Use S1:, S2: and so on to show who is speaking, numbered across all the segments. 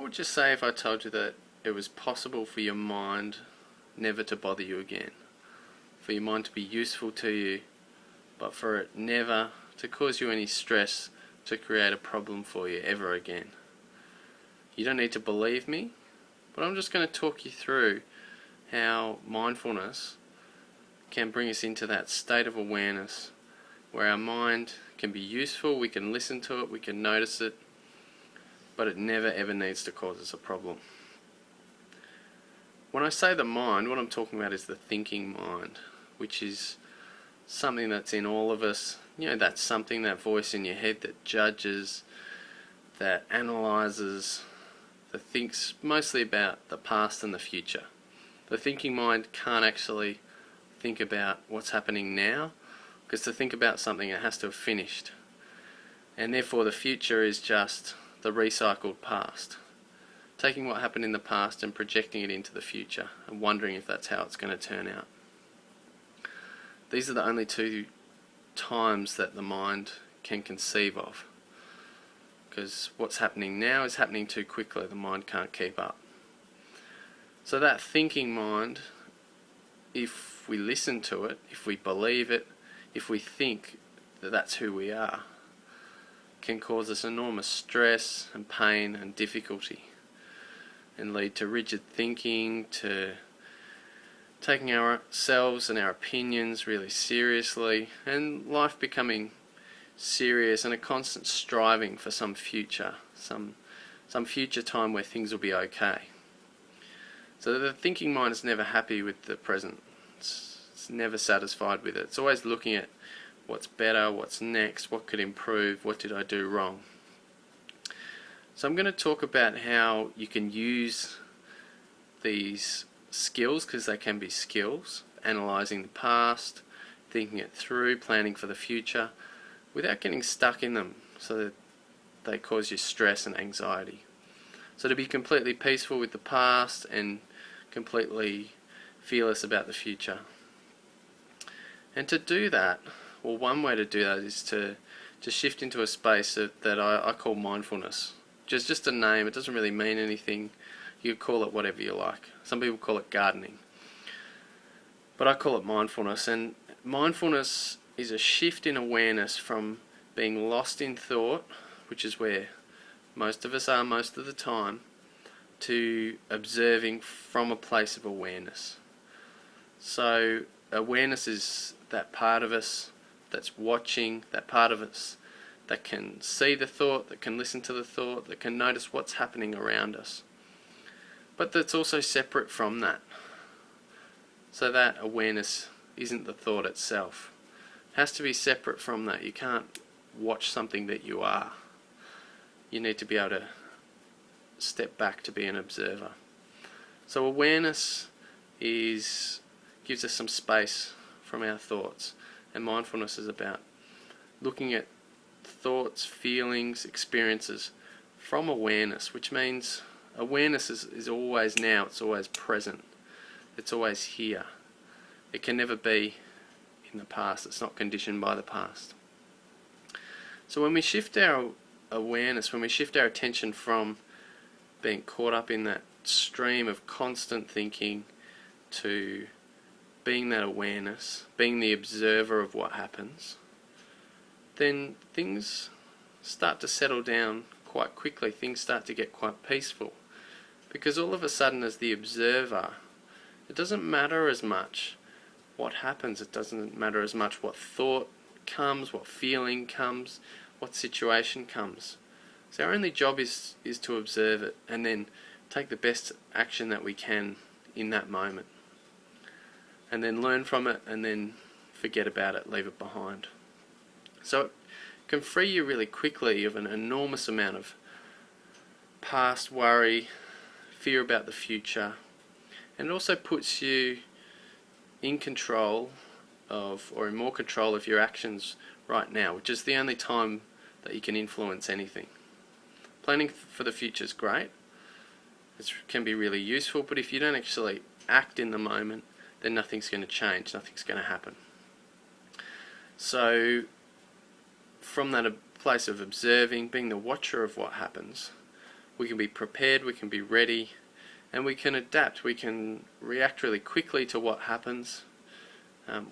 S1: What would you say if I told you that it was possible for your mind never to bother you again? For your mind to be useful to you, but for it never to cause you any stress, to create a problem for you ever again? You don't need to believe me, but I'm just going to talk you through how mindfulness can bring us into that state of awareness where our mind can be useful, we can listen to it, we can notice it, but it never ever needs to cause us a problem. When I say the mind, what I'm talking about is the thinking mind, which is something that's in all of us. That's something, that voice in your head that judges, that analyzes, that thinks mostly about the past and the future. The thinking mind can't actually think about what's happening now, because to think about something it has to have finished. And therefore the future is just the recycled past. Taking what happened in the past and projecting it into the future and wondering if that's how it's going to turn out. These are the only two times that the mind can conceive of, because what's happening now is happening too quickly, the mind can't keep up. So that thinking mind, if we listen to it, if we believe it, if we think that that's who we are, can cause us enormous stress and pain and difficulty, and lead to rigid thinking, to taking ourselves and our opinions really seriously, and life becoming serious and a constant striving for some future, some future time where things will be okay. So the thinking mind is never happy with the present. It's never satisfied with it. It's always looking at what's better, what's next, what could improve, what did I do wrong. So I'm going to talk about how you can use these skills, because they can be skills, analysing the past, thinking it through, planning for the future, without getting stuck in them so that they cause you stress and anxiety. So to be completely peaceful with the past and completely fearless about the future. And to do that, well, one way to do that is to shift into a space that I call mindfulness. Just a name, it doesn't really mean anything. You could call it whatever you like. Some people call it gardening, but I call it mindfulness. And mindfulness is a shift in awareness from being lost in thought, which is where most of us are most of the time, to observing from a place of awareness. So awareness is that part of us that's watching, that part of us that can see the thought, that can listen to the thought, that can notice what's happening around us, but that's also separate from that. So that awareness isn't the thought itself. It has to be separate from that. You can't watch something that you are. You need to be able to step back to be an observer. So awareness gives us some space from our thoughts, and mindfulness is about looking at thoughts, feelings, experiences from awareness, which means awareness is always now, it's always present, it's always here. It can never be in the past, it's not conditioned by the past. So when we shift our awareness, when we shift our attention from being caught up in that stream of constant thinking to being that awareness, being the observer of what happens, then things start to settle down quite quickly. Things start to get quite peaceful, because all of a sudden, as the observer, it doesn't matter as much what happens. It doesn't matter as much what thought comes, what feeling comes, what situation comes. So our only job is to observe it and then take the best action that we can in that moment, and then learn from it, and then forget about it, leave it behind. So it can free you really quickly of an enormous amount of past worry, fear about the future, and it also puts you in control of, or in more control of, your actions right now, which is the only time that you can influence anything. Planning for the future is great, it can be really useful, but if you don't actually act in the moment, then nothing's going to change, nothing's going to happen. So from that place of observing, being the watcher of what happens, we can be prepared, we can be ready, and we can adapt. We can react really quickly to what happens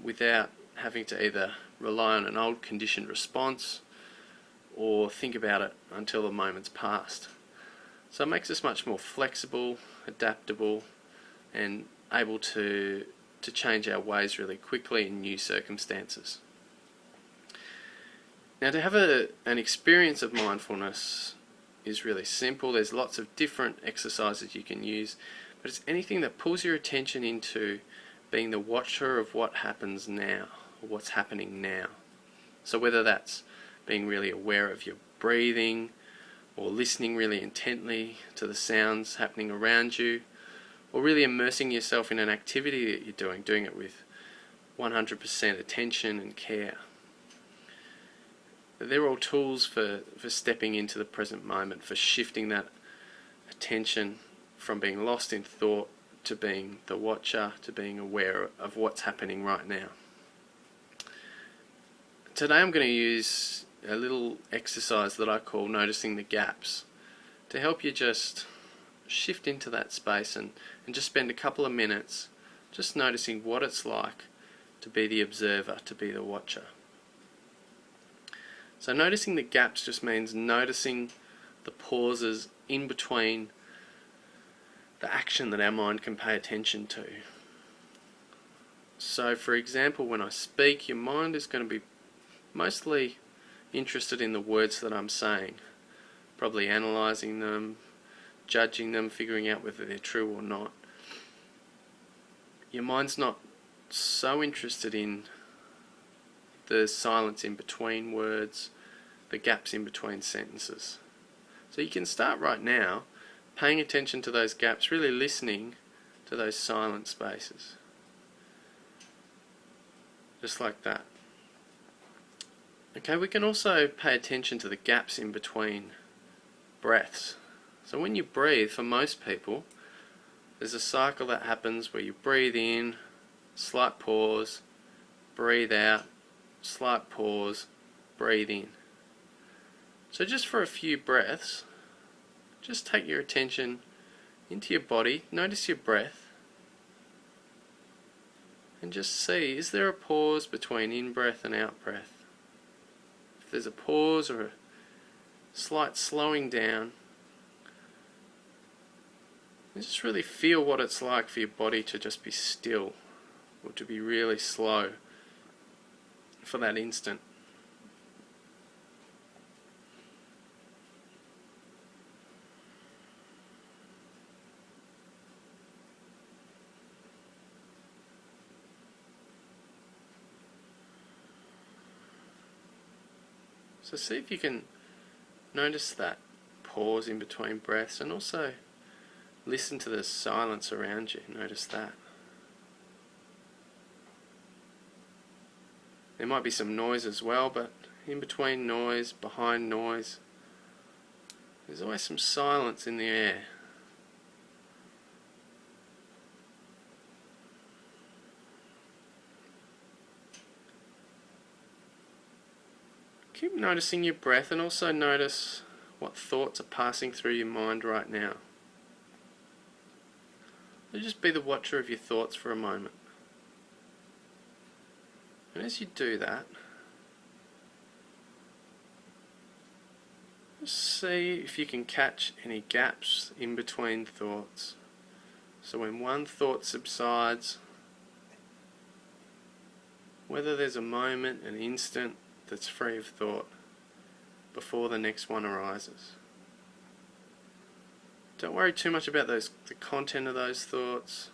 S1: without having to either rely on an old conditioned response or think about it until the moment's passed. So it makes us much more flexible, adaptable, and able to change our ways really quickly in new circumstances. Now, to have an experience of mindfulness is really simple. There's lots of different exercises you can use, but it's anything that pulls your attention into being the watcher of what happens now, or what's happening now. So whether that's being really aware of your breathing, or listening really intently to the sounds happening around you, or really immersing yourself in an activity that you're doing it with 100% attention and care. They're all tools for stepping into the present moment, for shifting that attention from being lost in thought to being the watcher, to being aware of what's happening right now. Today I'm going to use a little exercise that I call noticing the gaps, to help you just shift into that space and just spend a couple of minutes just noticing what it's like to be the observer, to be the watcher. So noticing the gaps just means noticing the pauses in between the action that our mind can pay attention to. So for example, when I speak, your mind is going to be mostly interested in the words that I'm saying, probably analysing them, judging them, figuring out whether they're true or not. Your mind's not so interested in the silence in between words, the gaps in between sentences. So you can start right now paying attention to those gaps, really listening to those silent spaces. Just like that. Okay, we can also pay attention to the gaps in between breaths. So when you breathe, for most people, there's a cycle that happens where you breathe in, slight pause, breathe out, slight pause, breathe in. So just for a few breaths, just take your attention into your body, notice your breath, and just see, is there a pause between in-breath and out-breath? If there's a pause or a slight slowing down, and just really feel what it's like for your body to just be still, or to be really slow for that instant. So see if you can notice that pause in between breaths, and also listen to the silence around you. Notice that. There might be some noise as well, but in between noise, behind noise, there's always some silence in the air. Keep noticing your breath, and also notice what thoughts are passing through your mind right now. So just be the watcher of your thoughts for a moment. And as you do that, just see if you can catch any gaps in between thoughts. So when one thought subsides, whether there's a moment, an instant that's free of thought before the next one arises. Don't worry too much about the content of those thoughts.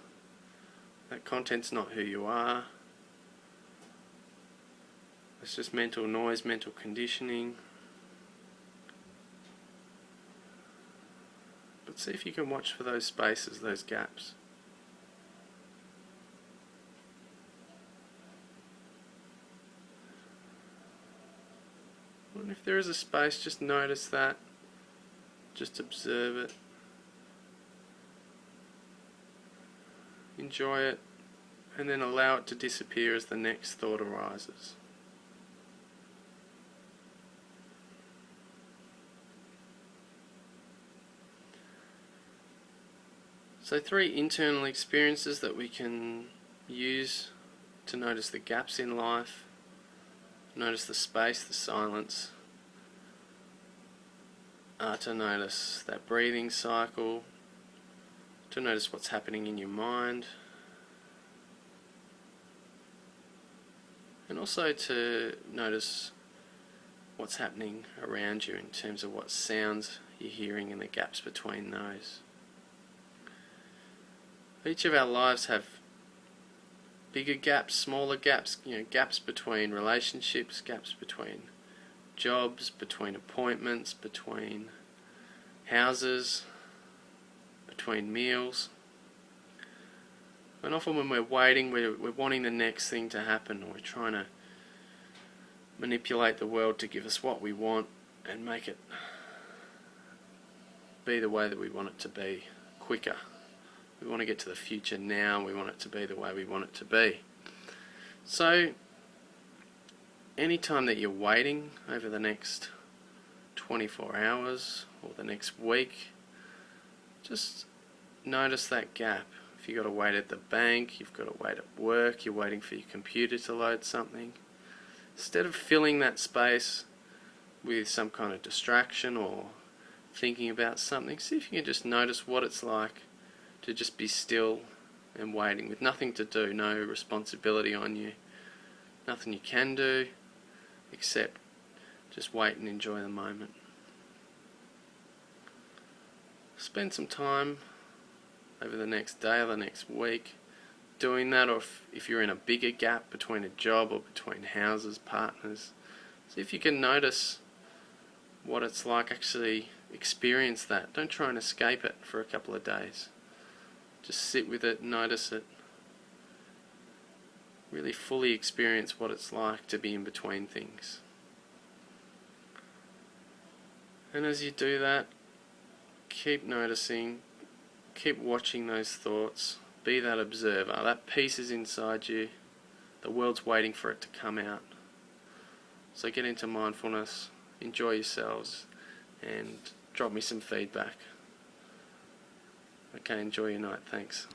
S1: That content's not who you are. It's just mental noise, mental conditioning. But see if you can watch for those spaces, those gaps. And if there is a space, just notice that. Just observe it. Enjoy it, and then allow it to disappear as the next thought arises. So 3 internal experiences that we can use to notice the gaps in life, notice the space, the silence, to notice that breathing cycle, to notice what's happening in your mind, and also to notice what's happening around you in terms of what sounds you're hearing and the gaps between those. Each of our lives have bigger gaps, smaller gaps, gaps between relationships, gaps between jobs, between appointments, between houses, between meals. And often when we're waiting, we're wanting the next thing to happen, or we're trying to manipulate the world to give us what we want and make it be the way that we want it to be, quicker. We want to get to the future now, we want it to be the way we want it to be. So, anytime that you're waiting over the next 24 hours or the next week, just notice that gap. If you've got to wait at the bank, you've got to wait at work, you're waiting for your computer to load something, instead of filling that space with some kind of distraction or thinking about something, see if you can just notice what it's like to just be still and waiting with nothing to do, no responsibility on you, nothing you can do except just wait and enjoy the moment. Spend some time over the next day or the next week doing that, or if you're in a bigger gap between a job or between houses, partners, see if you can notice what it's like, actually experience that. Don't try and escape it for a couple of days. Just sit with it, notice it, really fully experience what it's like to be in between things. And as you do that, keep noticing, keep watching those thoughts, be that observer. That peace is inside you, the world's waiting for it to come out. So get into mindfulness, enjoy yourselves, and drop me some feedback. Okay, enjoy your night, thanks.